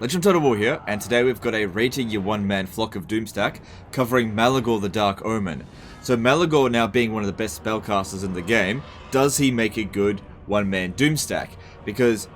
Legend of Total War here, and today we've got a rating year 1-man Flock of Doom stack covering Malagor the Dark Omen. So Malagor now being one of the best spellcasters in the game, does he make a good 1-man Doom stack? Because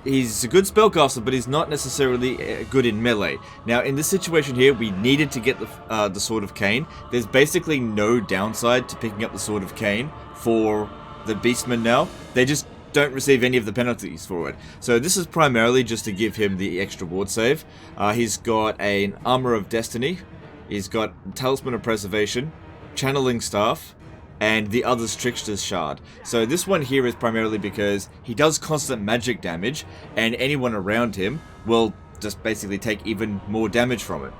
he's a good spellcaster, but he's not necessarily good in melee. Now in this situation here, we needed to get the Sword of Cain. There's basically no downside to picking up the Sword of Cain for the Beastmen now. They just don't receive any of the penalties for it. So this is primarily just to give him the extra ward save. He's got an Armor of Destiny, he's got Talisman of Preservation, Channeling Staff, and the other's Trickster's Shard. So this one here is primarily because he does constant magic damage, and anyone around him will just basically take even more damage from it.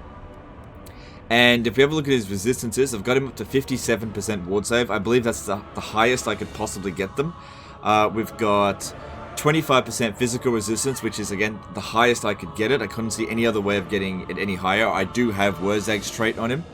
And if we have a look at his resistances, I've got him up to 57% ward save. I believe that's the highest I could possibly get them. We've got 25% physical resistance, which is again the highest I could get it. I couldn't see any other way of getting it any higher. I do have Wurzag's trait on him.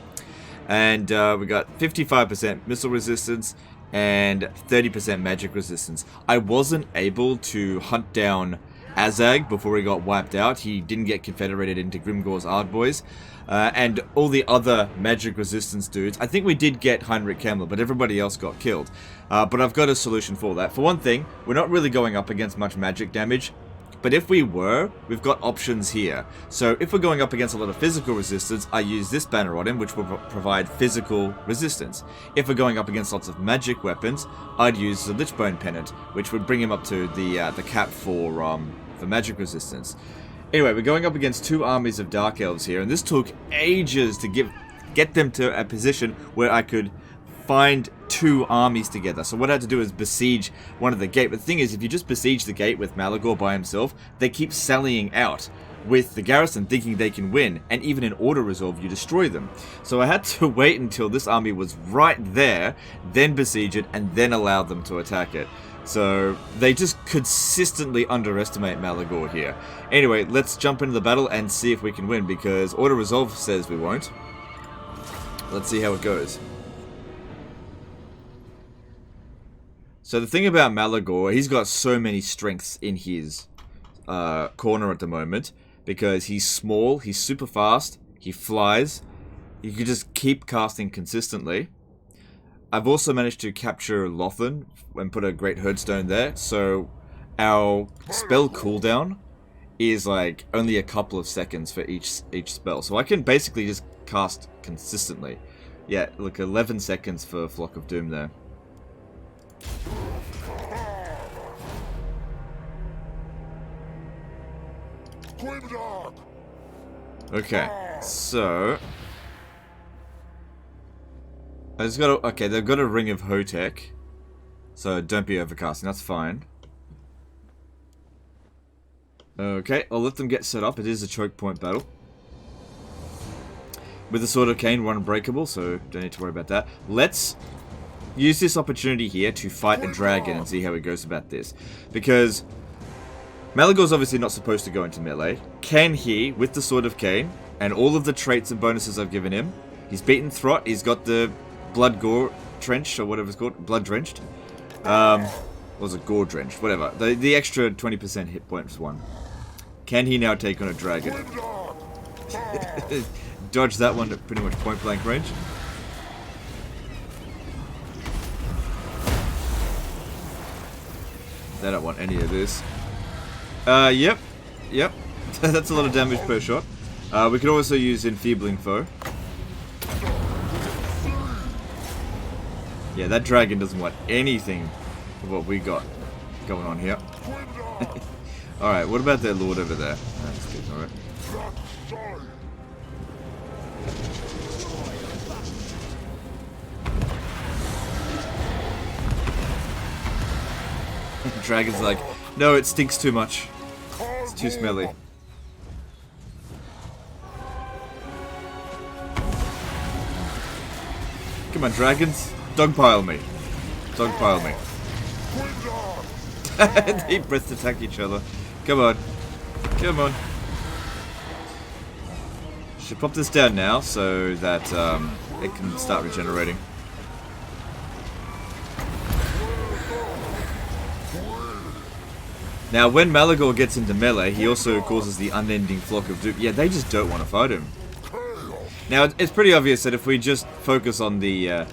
And we got 55% missile resistance and 30% magic resistance. I wasn't able to hunt down Azag before he got wiped out. He didn't get confederated into Grimgor's Ardboys. And all the other magic resistance dudes, I think we did get Heinrich Kemmler, but everybody else got killed. But I've got a solution for that. For one thing, we're not really going up against much magic damage. But if we were, we've got options here. So if we're going up against a lot of physical resistance, I use this banner on him, which will provide physical resistance. If we're going up against lots of magic weapons, I'd use the Lichbone Pennant, which would bring him up to the cap for magic resistance. Anyway, we're going up against two armies of Dark Elves here, and this took ages to get them to a position where I could find two armies together. So what I had to do is besiege one of the gate. But the thing is, if you just besiege the gate with Malagor by himself, they keep sallying out with the garrison thinking they can win, and even in auto resolve you destroy them. So I had to wait until this army was right there, then besiege it, and then allow them to attack it. So they just consistently underestimate Malagor here. Anyway, let's jump into the battle and see if we can win, because auto resolve says we won't. Let's see how it goes. So the thing about Malagor, he's got so many strengths in his corner at the moment, because he's small, he's super fast, he flies, you can just keep casting consistently. I've also managed to capture Lothan and put a Great Herdstone there, so our spell cooldown is like only a couple of seconds for each spell. So I can basically just cast consistently. Yeah, look, 11 seconds for Flock of Doom there. Okay, so I just gotta, okay, they've got a Ring of Hotek, so don't be overcasting, that's fine. Okay, I'll let them get set up. It is a choke point battle. With the Sword of Cain, we're unbreakable, so don't need to worry about that. Let's use this opportunity here to fight a dragon and see how he goes about this. Because Malagor's obviously not supposed to go into melee. Can he, with the Sword of Cain, and all of the traits and bonuses I've given him, he's beaten Throt, he's got the Blood Gore Trench, or whatever it's called, Blood Drenched. Or was it Gore Drenched? Whatever. The extra 20% hit points one. Can he now take on a dragon? Dodge that one at pretty much point blank range. They don't want any of this. Yep. That's a lot of damage per shot. We could also use Enfeebling Foe. Yeah, that dragon doesn't want anything of what we got going on here. Alright, what about their lord over there? That's good, alright. Dragon's like, no, it stinks too much. It's too smelly. Come on, dragons. Dogpile me. Dogpile me. They breath attack each other. Come on. Come on. Should pop this down now so that it can start regenerating. Now, when Malagor gets into melee, he also causes the unending flock of doom. Yeah, they just don't want to fight him. Now, it's pretty obvious that if we just focus on the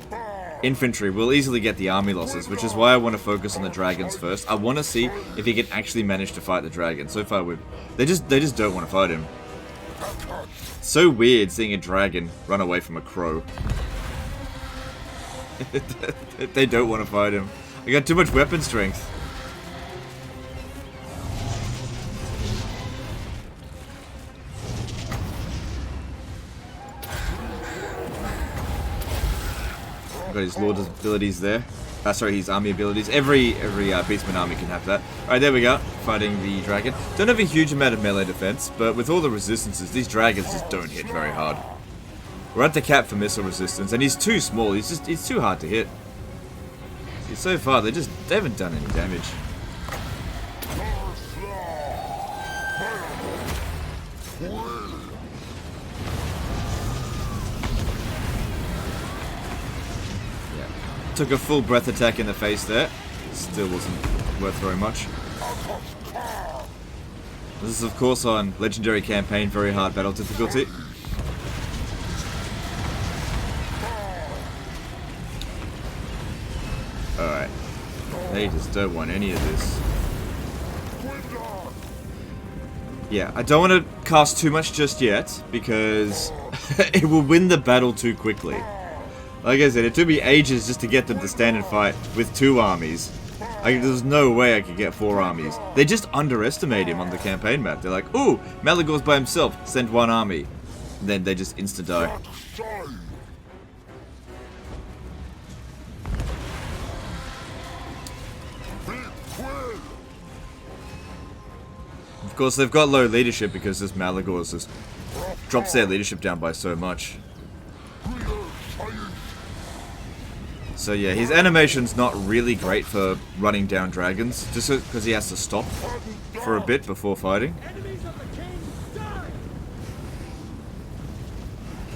infantry, we'll easily get the army losses, which is why I want to focus on the dragons first. I want to see if he can actually manage to fight the dragon. So far, they just don't want to fight him. It's so weird seeing a dragon run away from a crow. They don't want to fight him. I got too much weapon strength. Got his Lord abilities there. Sorry, his army abilities. Every Beastman army can have that. Alright, there we go. Fighting the dragon. Don't have a huge amount of melee defense, but with all the resistances, these dragons just don't hit very hard. We're at the cap for missile resistance, and he's too small. He's too hard to hit. See, so far, they haven't done any damage. Took a full breath attack in the face there. Still wasn't worth very much. This is of course on Legendary Campaign, very hard battle difficulty. Alright. They just don't want any of this. Yeah, I don't want to cast too much just yet, because it will win the battle too quickly. Like I said, it took me ages just to get them to stand and fight with 2 armies. There's no way I could get 4 armies. They just underestimate him on the campaign map. They're like, ooh, Malagor's by himself, send 1 army. And then they just insta-die. Of course, they've got low leadership because this Malagor just drops their leadership down by so much. So yeah, his animation's not really great for running down dragons, just because he has to stop for a bit before fighting.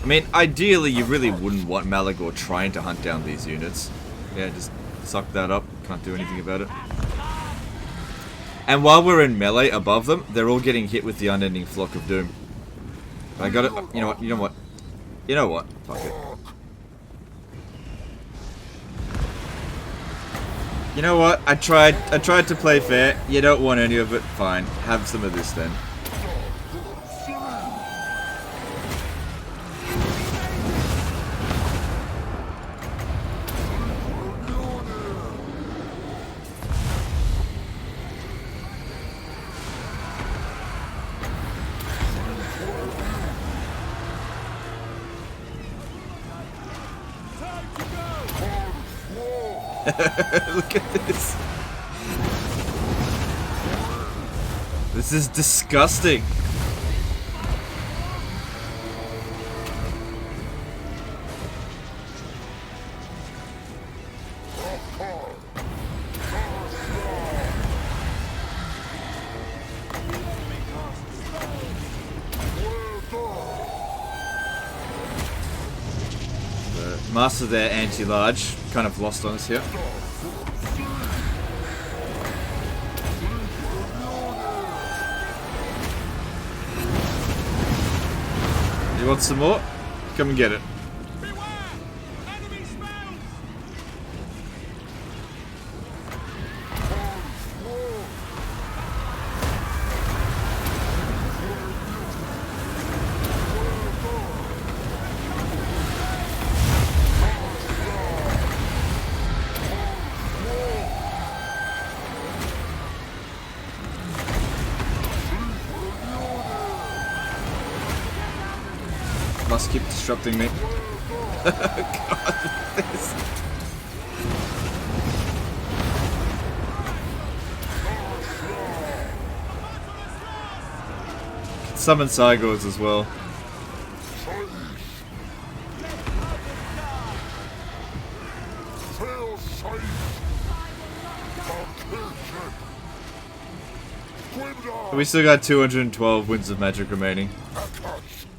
I mean, ideally you really wouldn't want Malagor trying to hunt down these units. Yeah, just suck that up, can't do anything about it. And while we're in melee above them, they're all getting hit with the unending flock of doom. I got it, you know what, fuck it. You know what? I tried to play fair. You don't want any of it. Fine. Have some of this then. Look at this. This is disgusting. Master their anti-large, kind of lost on us here. You want some more? Come and get it. Must keep disrupting me. God, this. Summon Cygors as well. We still got 212 Winds of Magic remaining.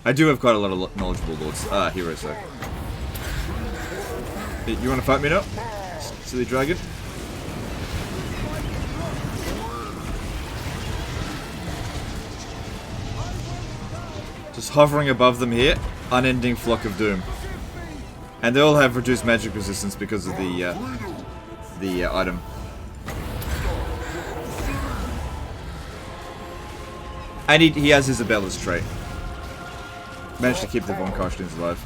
I do have quite a lot of knowledgeable lords. Heroes though. You want to fight me now? Silly dragon? Just hovering above them here. Unending Flock of Doom. And they all have reduced magic resistance because of the item. And he has Isabella's trait. Managed to keep the Von Karstens alive.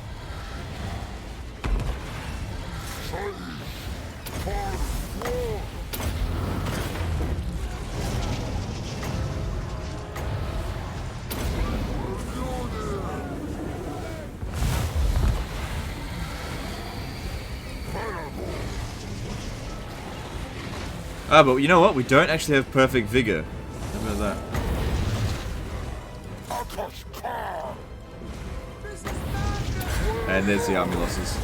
Ah, but you know what? We don't actually have perfect vigor. How about that? And there's the army losses.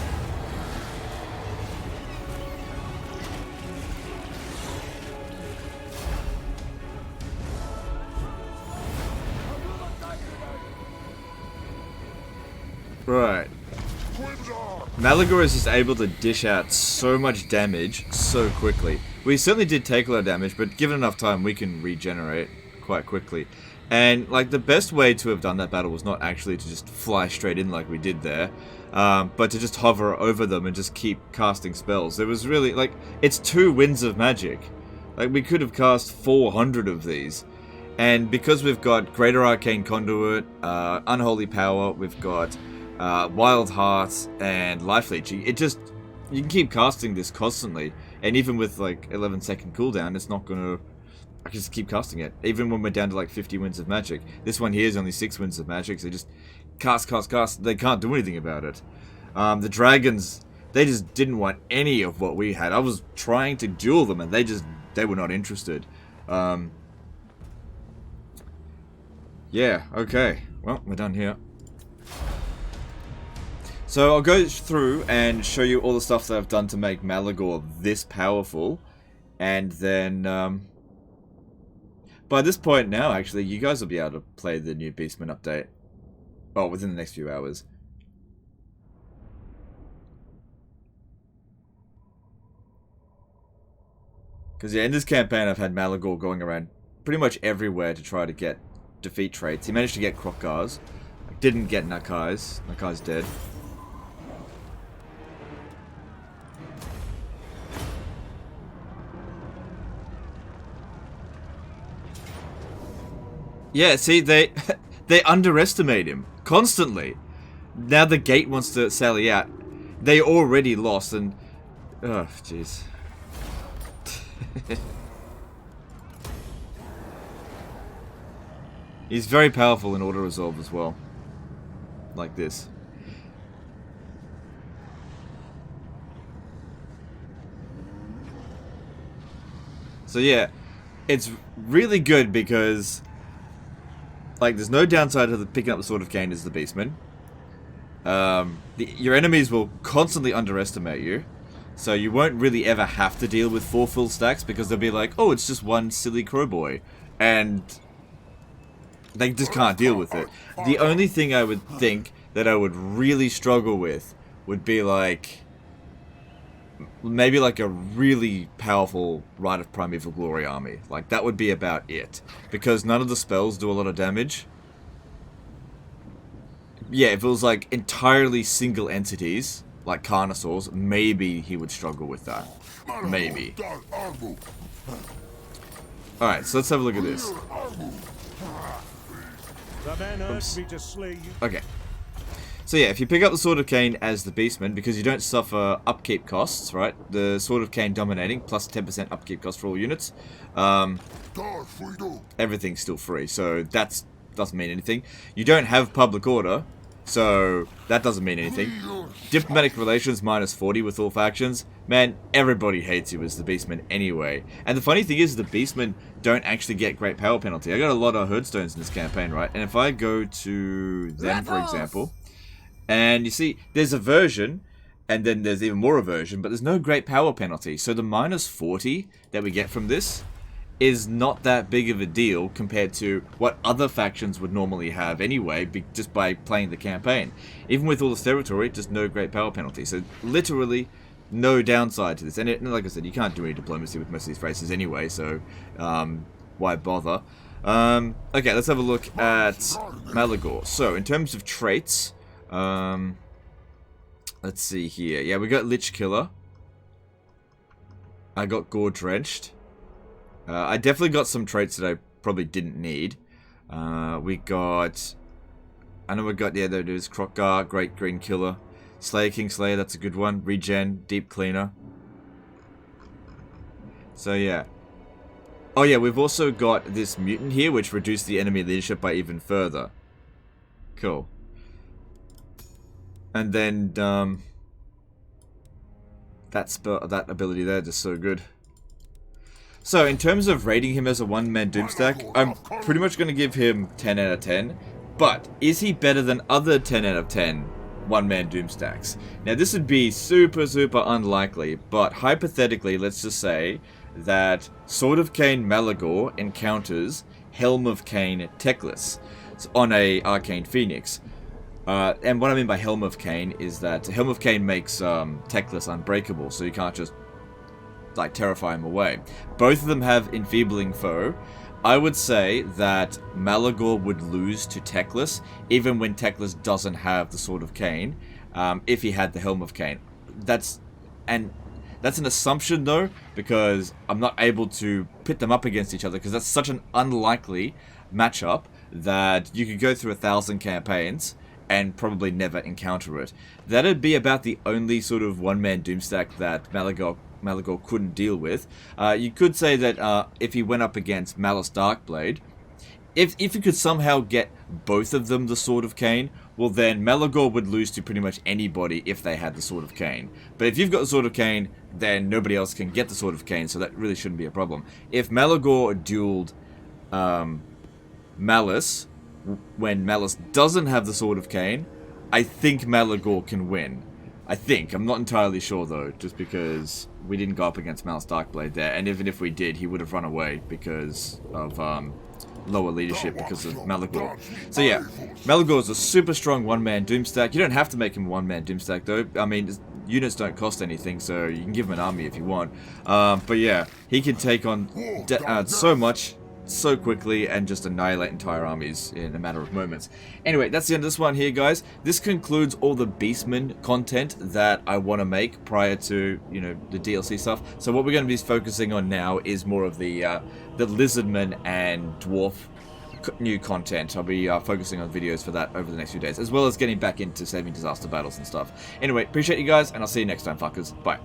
Right. Malagor is just able to dish out so much damage so quickly. We certainly did take a lot of damage, but given enough time, we can regenerate quite quickly. And, like, the best way to have done that battle was not actually to just fly straight in like we did there, but to just hover over them and just keep casting spells. It was really, like, it's 2 winds of magic. Like, we could have cast 400 of these. And because we've got Greater Arcane Conduit, Unholy Power, we've got Wild Hearts, and Life Leeching, it just, you can keep casting this constantly. And even with, like, 11-second cooldown, it's not gonna... I can just keep casting it. Even when we're down to like 50 winds of magic. This one here is only 6 winds of magic, so just cast. They can't do anything about it. The dragons, they just didn't want any of what we had. I was trying to duel them and they were not interested. Yeah, okay. Well, we're done here. So I'll go through and show you all the stuff that I've done to make Malagor this powerful. And then, by this point now, actually, you guys will be able to play the new Beastman update. Well, within the next few hours. Because, yeah, in this campaign, I've had Malagor going around pretty much everywhere to try to defeat traits. He managed to get Krokars. Didn't get Nakai's. Nakai's dead. Yeah, see, they underestimate him constantly. Now the gate wants to sally out. They already lost, and oh, jeez. He's very powerful in auto resolve as well, like this. So yeah, it's really good because, like, there's no downside to picking up the Sword of Cain as the Beastman. Your enemies will constantly underestimate you, so you won't really ever have to deal with 4 full stacks because they'll be like, oh, it's just one silly crowboy, and they just can't deal with it. The only thing I would think that I would really struggle with would be like, maybe like a really powerful Rite of Primeval Glory army. Like, that would be about it. Because none of the spells do a lot of damage. Yeah, if it was like entirely single entities, like Carnosaurs, maybe he would struggle with that. Maybe. Alright, so let's have a look at this. Oops. Okay. So yeah, if you pick up the Sword of Cain as the Beastman, because you don't suffer upkeep costs, right? The Sword of Cain dominating, plus 10% upkeep cost for all units. Everything's still free, so that doesn't mean anything. You don't have public order, so that doesn't mean anything. Diplomatic relations minus 40 with all factions. Man, everybody hates you as the Beastman anyway. And the funny thing is, the Beastmen don't actually get great power penalty. I got a lot of Herdstones in this campaign, right? And if I go to them, for example, and you see, there's a version, and then there's even more aversion, but there's no great power penalty. So the minus 40 that we get from this is not that big of a deal compared to what other factions would normally have anyway, just by playing the campaign. Even with all this territory, just no great power penalty. So literally no downside to this. And like I said, you can't do any diplomacy with most of these races anyway, so why bother? Okay, let's have a look at Malagor. So, in terms of traits, let's see here. Yeah, we got Lich Killer. I got Gore Drenched. I definitely got some traits that I probably didn't need. We got... I know we got, yeah, there it is. Krokgar, Great Green Killer. Slayer King Slayer, that's a good one. Regen, Deep Cleaner. So, yeah. Oh, yeah, we've also got this Mutant here, which reduced the enemy leadership by even further. Cool. And then, that ability there, just so good. So, in terms of rating him as a one-man Doomstack, I'm pretty much going to give him 10 out of 10. But, is he better than other 10 out of 10 one-man Doomstacks? Now, this would be super, super unlikely, but hypothetically, let's just say that Sword of Cain Malagor encounters Helm of Cain Teclis on a Arcane Phoenix. And what I mean by Helm of Cain is that Helm of Cain makes Teclis unbreakable, so you can't just like terrify him away. Both of them have Enfeebling Foe. I would say that Malagor would lose to Teclis, even when Teclis doesn't have the Sword of Cain, if he had the Helm of Cain. That's an assumption though, because I'm not able to pit them up against each other, because that's such an unlikely matchup that you could go through 1,000 campaigns and probably never encounter it. That'd be about the only sort of one-man Doomstack that Malagor couldn't deal with. You could say that if he went up against Malice Darkblade, if he could somehow get both of them the Sword of Cain, well then Malagor would lose to pretty much anybody if they had the Sword of Cain. But if you've got the Sword of Cain, then nobody else can get the Sword of Cain, so that really shouldn't be a problem. If Malagor dueled Malice, when Malice doesn't have the Sword of Cain, I think Malagor can win. I think. I'm not entirely sure, though, just because we didn't go up against Malice Darkblade there, and even if we did, he would have run away because of lower leadership because of Malagor. So yeah, Malagor is a super strong one-man Doomstack. You don't have to make him a one-man Doomstack, though. I mean, units don't cost anything, so you can give him an army if you want. But yeah, he can take on so much so quickly and just annihilate entire armies in a matter of moments. Anyway, that's the end of this one here, guys. This concludes all the Beastman content that I want to make prior to, you know, the DLC stuff. So what we're going to be focusing on now is more of the Lizardman and Dwarf new content. I'll be focusing on videos for that over the next few days, as well as getting back into saving disaster battles and stuff. Anyway, appreciate you guys, and I'll see you next time, fuckers. Bye.